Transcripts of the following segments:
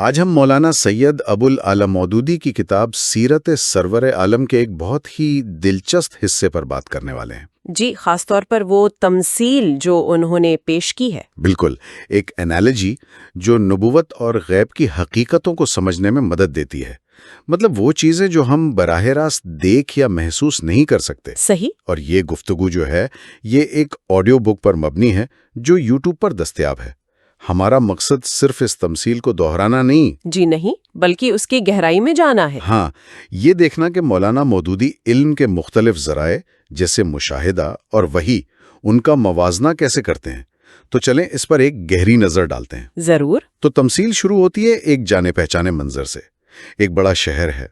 آج ہم مولانا سید ابو العلا مودودی کی کتاب سیرت سرور عالم کے ایک بہت ہی دلچسپ حصے پر بات کرنے والے ہیں۔ جی، خاص طور پر وہ تمثیل جو انہوں نے پیش کی ہے۔ بالکل، ایک انالوجی جو نبوت اور غیب کی حقیقتوں کو سمجھنے میں مدد دیتی ہے۔ مطلب وہ چیزیں جو ہم براہ راست دیکھ یا محسوس نہیں کر سکتے۔ صحیح۔ اور یہ گفتگو جو ہے یہ ایک آڈیو بک پر مبنی ہے جو یوٹیوب پر دستیاب ہے۔ ہمارا مقصد صرف اس تمثیل کو دہرانا نہیں، جی نہیں، بلکہ اس کی گہرائی میں جانا ہے۔ ہاں، یہ دیکھنا کہ مولانا مودودی علم کے مختلف ذرائع جیسے مشاہدہ اور وحی ان کا موازنہ کیسے کرتے ہیں۔ تو چلیں اس پر ایک گہری نظر ڈالتے ہیں۔ ضرور۔ تو تمثیل شروع ہوتی ہے ایک جانے پہچانے منظر سے۔ ایک بڑا شہر ہے،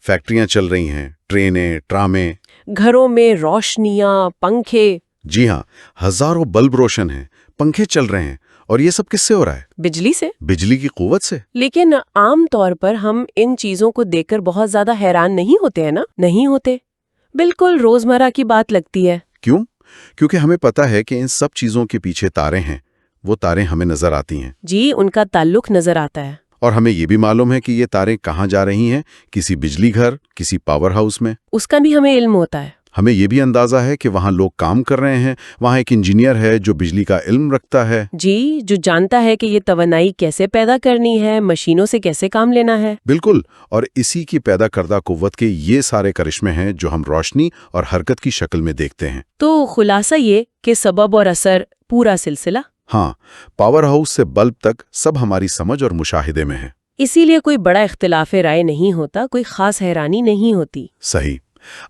فیکٹریاں چل رہی ہیں، ٹرینیں، ٹرامیں، گھروں میں روشنیاں، پنکھے۔ جی ہاں، ہزاروں بلب روشن ہیں، پنکھے چل رہے ہیں، اور یہ سب کس سے ہو رہا ہے؟ بجلی سے۔ بجلی کی قوت سے۔ لیکن عام طور پر ہم ان چیزوں کو دیکھ کر بہت زیادہ حیران نہیں ہوتے ہیں نا؟ نہیں ہوتے، بالکل روزمرہ کی بات لگتی ہے۔ کیوں؟ کیونکہ ہمیں پتا ہے کہ ان سب چیزوں کے پیچھے تارے ہیں، وہ تاریں ہمیں نظر آتی ہیں۔ جی، ان کا تعلق نظر آتا ہے۔ اور ہمیں یہ بھی معلوم ہے کہ یہ تاریں کہاں جا رہی ہیں، کسی بجلی گھر، کسی پاور ہاؤس میں۔ اس کا بھی ہمیں علم ہوتا ہے۔ ہمیں یہ بھی اندازہ ہے کہ وہاں لوگ کام کر رہے ہیں، وہاں ایک انجینئر ہے جو بجلی کا علم رکھتا ہے۔ جی، جو جانتا ہے کہ یہ توانائی کیسے پیدا کرنی ہے، مشینوں سے کیسے کام لینا ہے۔ بالکل، اور اسی کی پیدا کردہ قوت کے یہ سارے کرشمے ہیں جو ہم روشنی اور حرکت کی شکل میں دیکھتے ہیں۔ تو خلاصہ یہ کہ سبب اور اثر، پورا سلسلہ۔ ہاں، پاور ہاؤس سے بلب تک سب ہماری سمجھ اور مشاہدے میں ہے۔ اسی لیے کوئی بڑا اختلاف رائے نہیں ہوتا، کوئی خاص حیرانی نہیں ہوتی۔ صحیح۔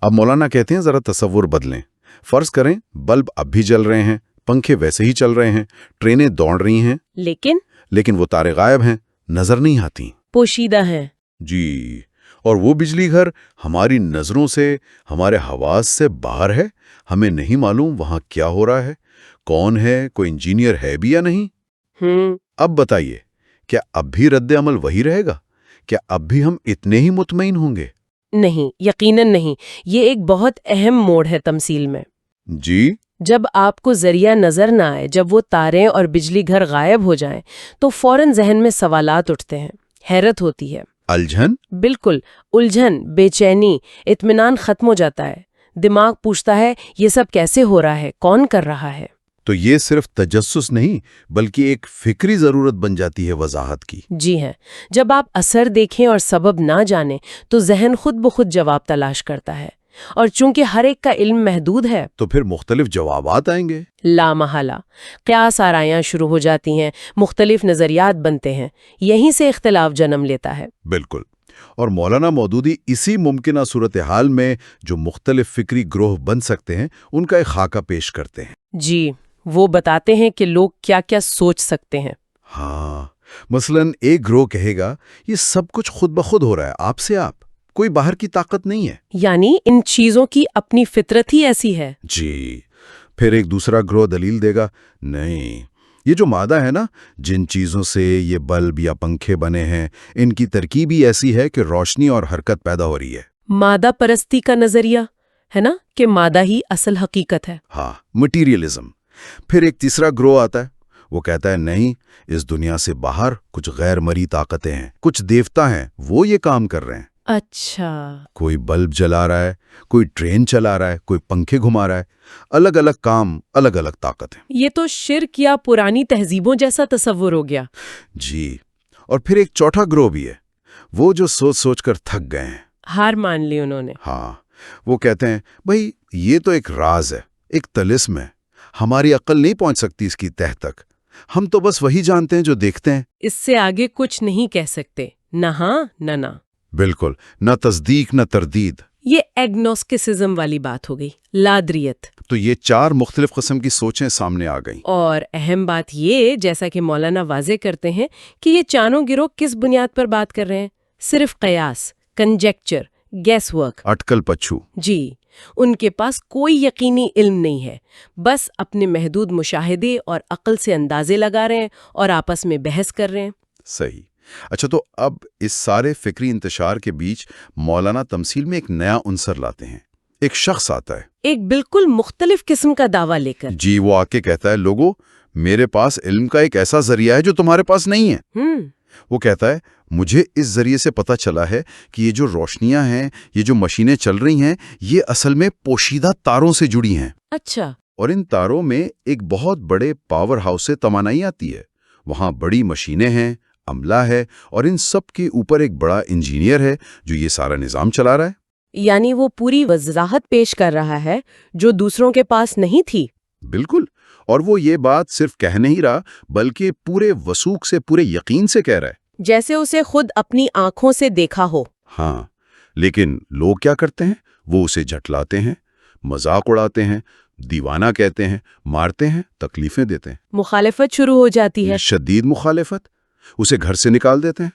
اب مولانا کہتے ہیں ذرا تصور بدلیں۔ فرض کریں بلب اب بھی جل رہے ہیں، پنکھے ویسے ہی چل رہے ہیں، ٹرینیں دوڑ رہی ہیں، لیکن وہ تارے غائب ہیں، نظر نہیں آتی، پوشیدہ ہیں۔ جی، اور وہ بجلی گھر ہماری نظروں سے، ہمارے حواس سے باہر ہے، ہمیں نہیں معلوم وہاں کیا ہو رہا ہے، کون ہے، کوئی انجینئر ہے بھی یا نہیں۔ اب بتائیے، کیا اب بھی رد عمل وہی رہے گا؟ کیا اب بھی ہم اتنے ہی مطمئن ہوں گے؟ نہیں، یقیناً نہیں۔ یہ ایک بہت اہم موڑ ہے تمثیل میں۔ جی، جب آپ کو ذریعہ نظر نہ آئے، جب وہ تاریں اور بجلی گھر غائب ہو جائیں تو فوراً ذہن میں سوالات اٹھتے ہیں، حیرت ہوتی ہے۔ الجھن؟ بالکل، الجھن، بے چینی، اطمینان ختم ہو جاتا ہے۔ دماغ پوچھتا ہے یہ سب کیسے ہو رہا ہے، کون کر رہا ہے؟ تو یہ صرف تجسس نہیں بلکہ ایک فکری ضرورت بن جاتی ہے وضاحت کی۔ جی ہیں، جب آپ اثر دیکھیں اور سبب نہ جانیں تو ذہن خود بخود جواب تلاش کرتا ہے، اور چونکہ ہر ایک کا علم محدود ہے تو پھر مختلف جوابات آئیں گے۔ لا محالہ قیاس آرائیاں شروع ہو جاتی ہیں، مختلف نظریات بنتے ہیں، یہیں سے اختلاف جنم لیتا ہے۔ بالکل، اور مولانا مودودی اسی ممکنہ صورتحال میں جو مختلف فکری گروہ بن سکتے ہیں ان کا ایک خاکہ پیش کرتے ہیں۔ جی، وہ بتاتے ہیں کہ لوگ کیا کیا سوچ سکتے ہیں۔ ہاں، مثلاً ایک گروہ کہے گا یہ سب کچھ خود بخود ہو رہا ہے، آپ سے آپ، کوئی باہر کی طاقت نہیں ہے، یعنی ان چیزوں کی اپنی فطرت ہی ایسی ہے۔ جی۔ پھر ایک دوسرا گروہ دلیل دے گا، نہیں، یہ جو مادہ ہے نا، جن چیزوں سے یہ بلب یا پنکھے بنے ہیں، ان کی ترکیب ہی ایسی ہے کہ روشنی اور حرکت پیدا ہو رہی ہے۔ مادہ پرستی کا نظریہ ہے نا، کہ مادہ ہی اصل حقیقت ہے۔ ہاں، مٹیریلزم۔ پھر ایک تیسرا گروہ آتا ہے، وہ کہتا ہے نہیں، اس دنیا سے باہر کچھ غیر مرئی طاقتیں ہیں، کچھ دیوتا ہیں، وہ یہ کام کر رہے ہیں۔ اچھا۔ کوئی بلب جلا رہا ہے، کوئی ٹرین چلا رہا ہے، کوئی پنکھے گھما رہا ہے، الگ الگ کام، الگ الگ طاقتیں۔ یہ تو شرک یا پرانی تہذیبوں جیسا تصور ہو گیا۔ جی، اور پھر ایک چوتھا گروہ بھی ہے، وہ جو سوچ سوچ کر تھک گئے ہیں، ہار مان لی انہوں نے۔ ہاں، وہ کہتے ہیں بھائی یہ تو ایک راز ہے، ایک طلسم ہے، ہماری عقل نہیں پہنچ سکتی اس کی تہ تک، ہم تو بس وہی جانتے ہیں جو دیکھتے ہیں۔ اس سے آگے کچھ نہیں کہہ سکتے، نہ ہاں نہ نہ۔ بالکل، نہ تصدیق نہ تردید۔ یہ ایگنوسٹسزم والی بات ہو گئی، لادریت۔ تو یہ چار مختلف قسم کی سوچیں سامنے آ گئیں۔ اور اہم بات یہ، جیسا کہ مولانا واضح کرتے ہیں، کہ یہ چاروں گروہ کس بنیاد پر بات کر رہے ہیں؟ صرف قیاس، کنجیکچر، گیس ورک۔ اٹکل پچھو۔ جی، ان کے پاس کوئی یقینی علم نہیں ہے، بس اپنے محدود مشاہدے اور عقل سے اندازے لگا رہے ہیں اور آپس میں بحث کر رہے ہیں۔ صحیح۔ اچھا، تو اب اس سارے فکری انتشار کے بیچ مولانا تمثیل میں ایک نیا عنصر لاتے ہیں۔ ایک شخص آتا ہے، ایک بالکل مختلف قسم کا دعویٰ لے کر۔ جی، وہ آ کے کہتا ہے لوگو، میرے پاس علم کا ایک ایسا ذریعہ ہے جو تمہارے پاس نہیں ہے۔ وہ کہتا ہے مجھے اس ذریعے سے پتہ چلا ہے کہ یہ جو روشنیاں ہیں، یہ جو مشینیں چل رہی ہیں، یہ اصل میں پوشیدہ تاروں سے جڑی ہیں، اچھا، اور ان تاروں میں ایک بہت بڑے پاور ہاؤس سے توانائی آتی ہے۔ وہاں بڑی مشینیں ہیں، عملہ ہے، اور ان سب کے اوپر ایک بڑا انجینئر ہے جو یہ سارا نظام چلا رہا ہے۔ یعنی وہ پوری وضاحت پیش کر رہا ہے جو دوسروں کے پاس نہیں تھی۔ بالکل، اور وہ یہ بات صرف کہہ نہیں رہا بلکہ پورے وثوق سے، پورے یقین سے کہہ رہا ہے، جیسے اسے خود اپنی آنکھوں سے دیکھا ہو۔ ہاں، لیکن لوگ کیا کرتے ہیں؟ وہ اسے جھٹلاتے ہیں، مذاق اڑاتے ہیں، دیوانہ کہتے ہیں، مارتے ہیں، تکلیفیں دیتے ہیں، مخالفت شروع ہو جاتی ہے۔ شدید مخالفت، اسے گھر سے نکال دیتے ہیں۔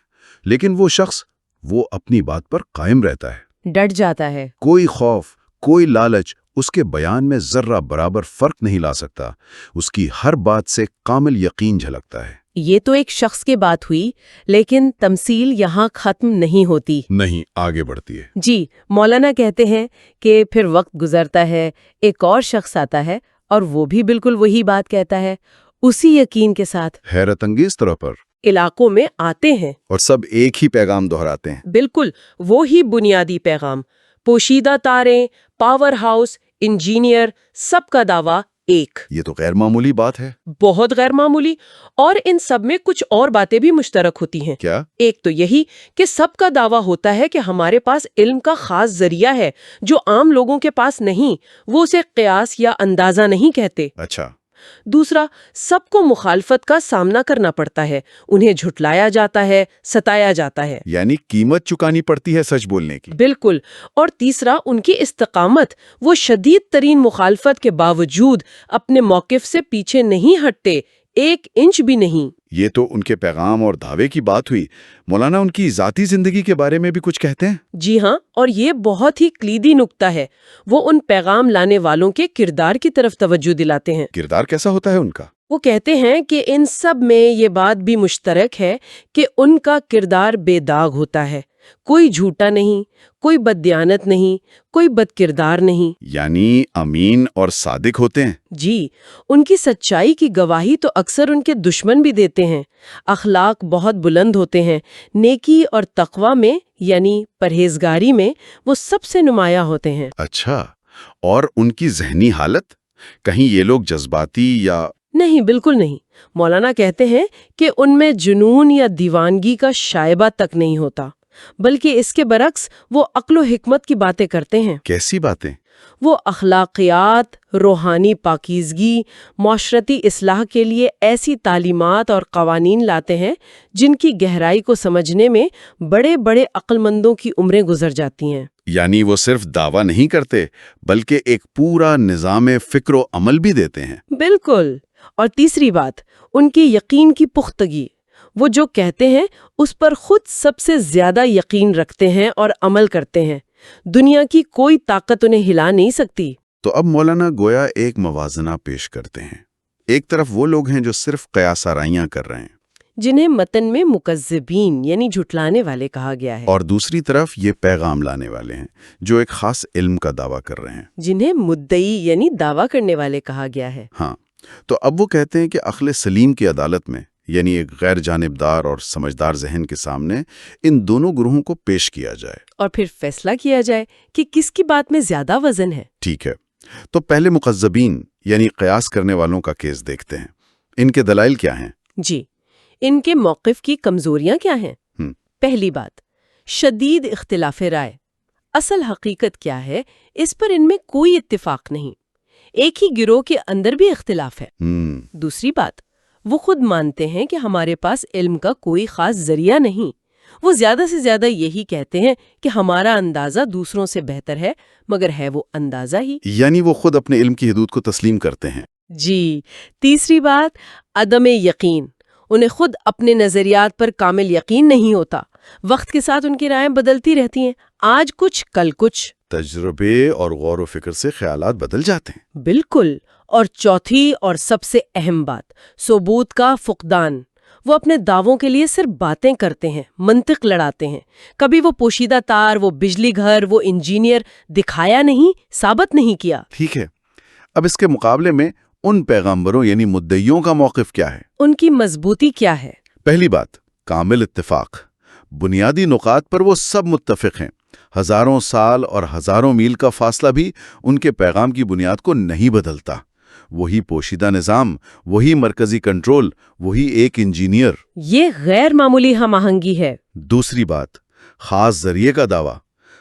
لیکن وہ شخص، وہ اپنی بات پر قائم رہتا ہے، ڈٹ جاتا ہے۔ کوئی خوف، کوئی لالچ اس کے بیان میں ذرہ برابر فرق نہیں لا سکتا، اس کی ہر بات سے کامل یقین جھلکتا ہے۔ یہ تو ایک شخص کی بات ہوئی، لیکن تمثیل یہاں ختم نہیں ہوتی، نہیں، آگے بڑھتی ہے۔ جی مولانا کہتے ہیں کہ پھر وقت گزرتا ہے، ایک اور شخص آتا ہے اور وہ بھی بالکل وہی بات کہتا ہے، اسی یقین کے ساتھ حیرت انگیز طرح پر، علاقوں میں آتے ہیں، اور سب ایک ہی پیغام دہراتے ہیں۔ بالکل وہی بنیادی پیغام، پوشیدہ تاریں، پاور ہاؤس، انجینئر، سب کا دعویٰ ایک۔ یہ تو غیر معمولی بات ہے۔ بہت غیر معمولی، اور ان سب میں کچھ اور باتیں بھی مشترک ہوتی ہیں۔ کیا؟ ایک تو یہی کہ سب کا دعویٰ ہوتا ہے کہ ہمارے پاس علم کا خاص ذریعہ ہے جو عام لوگوں کے پاس نہیں، وہ اسے قیاس یا اندازہ نہیں کہتے۔ اچھا، دوسرا، سب کو مخالفت کا سامنا کرنا پڑتا ہے، انہیں جھٹلایا جاتا ہے، ستایا جاتا ہے، یعنی قیمت چکانی پڑتی ہے سچ بولنے کی۔ بالکل۔ اور تیسرا، ان کی استقامت، وہ شدید ترین مخالفت کے باوجود اپنے موقف سے پیچھے نہیں ہٹتے، ایک انچ بھی نہیں۔ یہ تو ان کے پیغام اور دعوے کی بات ہوئی۔ مولانا ان کی ذاتی زندگی کے بارے میں بھی کچھ کہتے ہیں؟ جی ہاں، اور یہ بہت ہی کلیدی نکتہ ہے۔ وہ ان پیغام لانے والوں کے کردار کی طرف توجہ دلاتے ہیں۔ کردار کیسا ہوتا ہے ان کا؟ وہ کہتے ہیں کہ ان سب میں یہ بات بھی مشترک ہے کہ ان کا کردار بے داغ ہوتا ہے، کوئی جھوٹا نہیں، کوئی بددیانت نہیں، کوئی بد کردار نہیں۔ یعنی امین اور صادق ہوتے ہیں۔ جی، ان کی سچائی کی گواہی تو اکثر ان کے دشمن بھی دیتے ہیں۔ اخلاق بہت بلند ہوتے ہیں، نیکی اور تقوی میں یعنی پرہیزگاری میں وہ سب سے نمایاں ہوتے ہیں۔ اچھا، اور ان کی ذہنی حالت؟ کہیں یہ لوگ جذباتی یا؟ نہیں، بالکل نہیں۔ مولانا کہتے ہیں کہ ان میں جنون یا دیوانگی کا شائبہ تک نہیں ہوتا، بلکہ اس کے برعکس وہ عقل و حکمت کی باتیں کرتے ہیں۔ کیسی باتیں؟ وہ اخلاقیات، روحانی پاکیزگی، معاشرتی اصلاح کے لیے ایسی تعلیمات اور قوانین لاتے ہیں جن کی گہرائی کو سمجھنے میں بڑے بڑے عقل مندوں کی عمریں گزر جاتی ہیں۔ یعنی وہ صرف دعویٰ نہیں کرتے بلکہ ایک پورا نظام فکر و عمل بھی دیتے ہیں۔ بالکل۔ اور تیسری بات، ان کی یقین کی پختگی، وہ جو کہتے ہیں اس پر خود سب سے زیادہ یقین رکھتے ہیں اور عمل کرتے ہیں، دنیا کی کوئی طاقت انہیں ہلا نہیں سکتی۔ تو اب مولانا گویا ایک موازنہ پیش کرتے ہیں۔ ایک طرف وہ لوگ ہیں جو صرف قیاس آرائیاں کر رہے ہیں، جنہیں متن میں مکذبین یعنی جھٹلانے والے کہا گیا ہے، اور دوسری طرف یہ پیغام لانے والے ہیں جو ایک خاص علم کا دعویٰ کر رہے ہیں، جنہیں مدعی یعنی دعویٰ کرنے والے کہا گیا ہے۔ ہاں، تو اب وہ کہتے ہیں کہ عقل سلیم کی عدالت میں، یعنی ایک غیر جانبدار اور سمجھدار ذہن کے سامنے ان دونوں گروہوں کو پیش کیا جائے، اور پھر فیصلہ کیا جائے کہ کس کی بات میں زیادہ وزن ہے۔ ٹھیک ہے، تو پہلے مکذبین یعنی قیاس کرنے والوں کا کیس دیکھتے ہیں۔ ان کے دلائل کیا ہیں؟ جی، ان کے موقف کی کمزوریاں کیا ہیں؟ پہلی بات، شدید اختلاف رائے۔ اصل حقیقت کیا ہے، اس پر ان میں کوئی اتفاق نہیں، ایک ہی گروہ کے اندر بھی اختلاف ہے۔ دوسری بات، وہ خود مانتے ہیں کہ ہمارے پاس علم کا کوئی خاص ذریعہ نہیں، وہ زیادہ سے زیادہ یہی کہتے ہیں کہ ہمارا اندازہ دوسروں سے بہتر ہے، مگر ہے وہ اندازہ ہی۔ یعنی وہ خود اپنے علم کی حدود کو تسلیم کرتے ہیں۔ جی، تیسری بات، عدم یقین۔ انہیں خود اپنے نظریات پر کامل یقین نہیں ہوتا، وقت کے ساتھ ان کی رائیں بدلتی رہتی ہیں، آج کچھ کل کچھ۔ تجربے اور غور و فکر سے خیالات بدل جاتے ہیں۔ بالکل۔ اور چوتھی اور سب سے اہم بات، ثبوت کا فقدان۔ وہ اپنے دعووں کے لیے صرف باتیں کرتے ہیں، منطق لڑاتے ہیں، کبھی وہ پوشیدہ تار، وہ بجلی گھر، وہ انجینئر دکھایا نہیں، ثابت نہیں کیا۔ ٹھیک ہے، اب اس کے مقابلے میں ان پیغمبروں یعنی مدعیوں کا موقف کیا ہے؟ ان کی مضبوطی کیا ہے؟ پہلی بات، کامل اتفاق، بنیادی نقاط پر وہ سب متفق ہیں، ہزاروں سال اور ہزاروں میل کا فاصلہ بھی ان کے پیغام کی بنیاد کو نہیں بدلتا۔ وہی پوشیدہ نظام، وہی مرکزی کنٹرول، وہی ایک انجینئر۔ یہ غیر معمولی ہم آہنگی ہے۔ دوسری بات، خاص ذریعے کا دعویٰ۔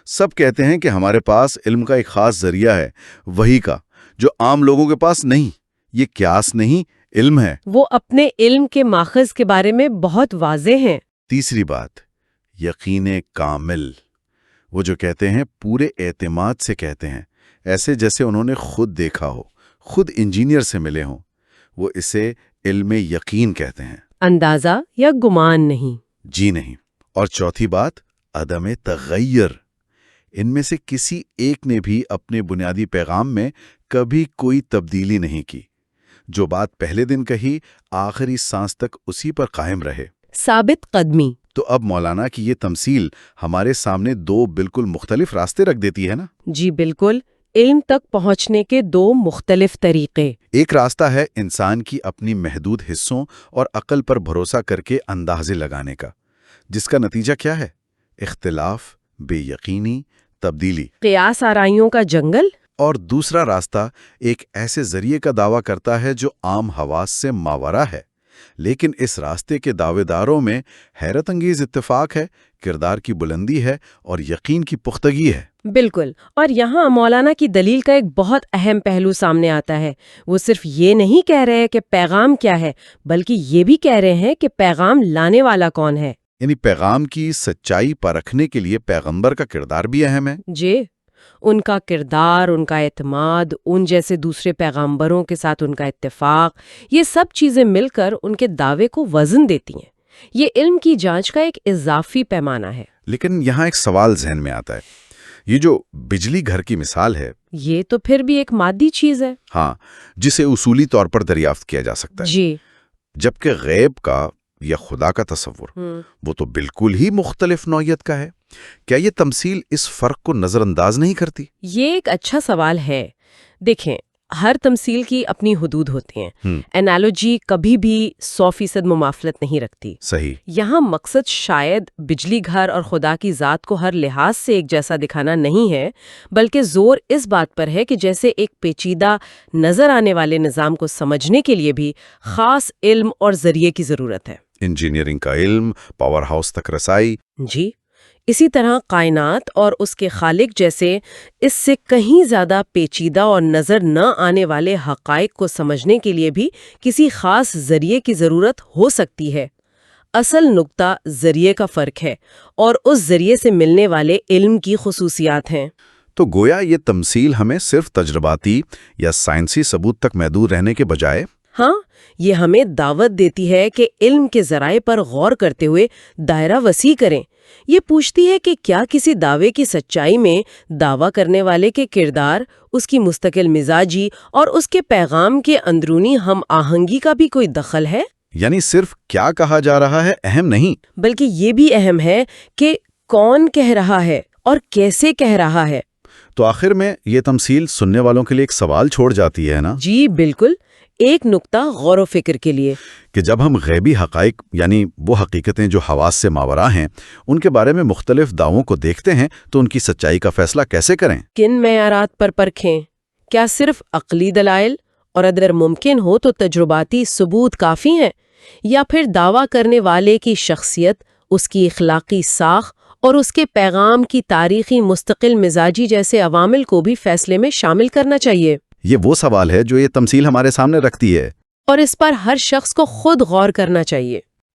سب کہتے ہیں کہ ہمارے پاس علم کا ایک خاص ذریعہ ہے، وہی کا، جو عام لوگوں کے پاس نہیں۔ یہ قیاس نہیں، علم ہے۔ وہ اپنے علم کے ماخذ کے بارے میں بہت واضح ہیں۔ تیسری بات، یقین کامل۔ وہ جو کہتے ہیں پورے اعتماد سے کہتے ہیں، ایسے جیسے انہوں نے خود دیکھا ہو، خود انجینئر سے ملے ہوں۔ وہ اسے علم یقین کہتے ہیں، اندازہ یا گمان نہیں۔ جی نہیں۔ اور چوتھی بات، عدم تغیر۔ ان میں سے کسی ایک نے بھی اپنے بنیادی پیغام میں کبھی کوئی تبدیلی نہیں کی۔ جو بات پہلے دن کہی، آخری سانس تک اسی پر قائم رہے۔ ثابت قدمی۔ تو اب مولانا کی یہ تمثیل ہمارے سامنے دو بالکل مختلف راستے رکھ دیتی ہے نا؟ جی بالکل، علم تک پہنچنے کے دو مختلف طریقے۔ ایک راستہ ہے انسان کی اپنی محدود حصوں اور عقل پر بھروسہ کر کے اندازے لگانے کا، جس کا نتیجہ کیا ہے؟ اختلاف، بے یقینی، تبدیلی، قیاس آرائیوں کا جنگل۔ اور دوسرا راستہ ایک ایسے ذریعے کا دعویٰ کرتا ہے جو عام حواس سے ماورا ہے، لیکن اس راستے کے دعوے داروں میں حیرت انگیز اتفاق ہے، کردار کی بلندی ہے اور یقین کی پختگی ہے۔ بالکل، اور یہاں مولانا کی دلیل کا ایک بہت اہم پہلو سامنے آتا ہے۔ وہ صرف یہ نہیں کہہ رہے کہ پیغام کیا ہے، بلکہ یہ بھی کہہ رہے ہیں کہ پیغام لانے والا کون ہے۔ یعنی پیغام کی سچائی پرکھنے کے لیے پیغمبر کا کردار بھی اہم ہے۔ جی، ان کا کردار، ان کا اعتماد، ان جیسے دوسرے پیغمبروں کے ساتھ ان کا اتفاق، یہ سب چیزیں مل کر ان کے دعوے کو وزن دیتی ہیں۔ یہ علم کی جانچ کا ایک اضافی پیمانہ ہے۔ لیکن یہاں ایک سوال ذہن میں آتا ہے، یہ جو بجلی گھر کی مثال ہے، یہ تو پھر بھی ایک مادی چیز ہے۔ ہاں، جسے اصولی طور پر دریافت کیا جا سکتا ہے، جی، جبکہ غیب کا یا خدا کا تصور وہ تو بالکل ہی مختلف نوعیت کا ہے۔ کیا یہ تمثیل اس فرق کو نظر انداز نہیں کرتی؟ یہ ایک اچھا سوال ہے۔ دیکھیں، ہر تمثیل کی اپنی حدود ہوتی ہیں۔ انالوجی کبھی بھی 100% مماثلت نہیں رکھتی۔ صحیح۔ یہاں مقصد شاید بجلی گھر اور خدا کی ذات کو ہر لحاظ سے ایک جیسا دکھانا نہیں ہے، بلکہ زور اس بات پر ہے کہ جیسے ایک پیچیدہ نظر آنے والے نظام کو سمجھنے کے لیے بھی خاص علم اور ذریعے کی ضرورت ہے۔ انجینئرنگ کا علم، پاور ہاؤس تک رسائی۔ جی، اسی طرح کائنات اور اس کے خالق جیسے اس سے کہیں زیادہ پیچیدہ اور نظر نہ آنے والے حقائق کو سمجھنے کے لیے بھی کسی خاص ذریعے کی ضرورت ہو سکتی ہے۔ اصل نقطہ ذریعے کا فرق ہے اور اس ذریعے سے ملنے والے علم کی خصوصیات ہیں۔ تو گویا یہ تمثیل ہمیں صرف تجرباتی یا سائنسی ثبوت تک محدود رہنے کے بجائے ہاں، یہ ہمیں دعوت دیتی ہے کہ علم کے ذرائع پر غور کرتے ہوئے دائرہ وسیع کریں۔ یہ پوچھتی ہے کہ کیا کسی دعوے کی سچائی میں دعویٰ کرنے والے کے کردار، اس کی مستقل مزاجی اور اس کے پیغام کے اندرونی ہم آہنگی کا بھی کوئی دخل ہے؟ یعنی صرف کیا کہا جا رہا ہے اہم نہیں، بلکہ یہ بھی اہم ہے کہ کون کہہ رہا ہے اور کیسے کہہ رہا ہے۔ تو آخر میں یہ تمثیل سننے والوں کے لیے ایک سوال چھوڑ جاتی ہے نا؟ جی بالکل، ایک نقطہ غور و فکر کے لیے کہ جب ہم غیبی حقائق یعنی وہ حقیقتیں جو حواس سے ماورا ہیں ان کے بارے میں مختلف دعووں کو دیکھتے ہیں تو ان کی سچائی کا فیصلہ کیسے کریں؟ کن معیارات پر پرکھیں؟ کیا صرف عقلی دلائل اور اگر ممکن ہو تو تجرباتی ثبوت کافی ہیں، یا پھر دعویٰ کرنے والے کی شخصیت، اس کی اخلاقی ساخت اور اس کے پیغام کی تاریخی مستقل مزاجی جیسے عوامل کو بھی فیصلے میں شامل کرنا چاہیے؟ یہ وہ سوال ہے جو یہ تمثیل ہمارے سامنے رکھتی ہے، اور اس پر ہر شخص کو خود غور کرنا چاہیے۔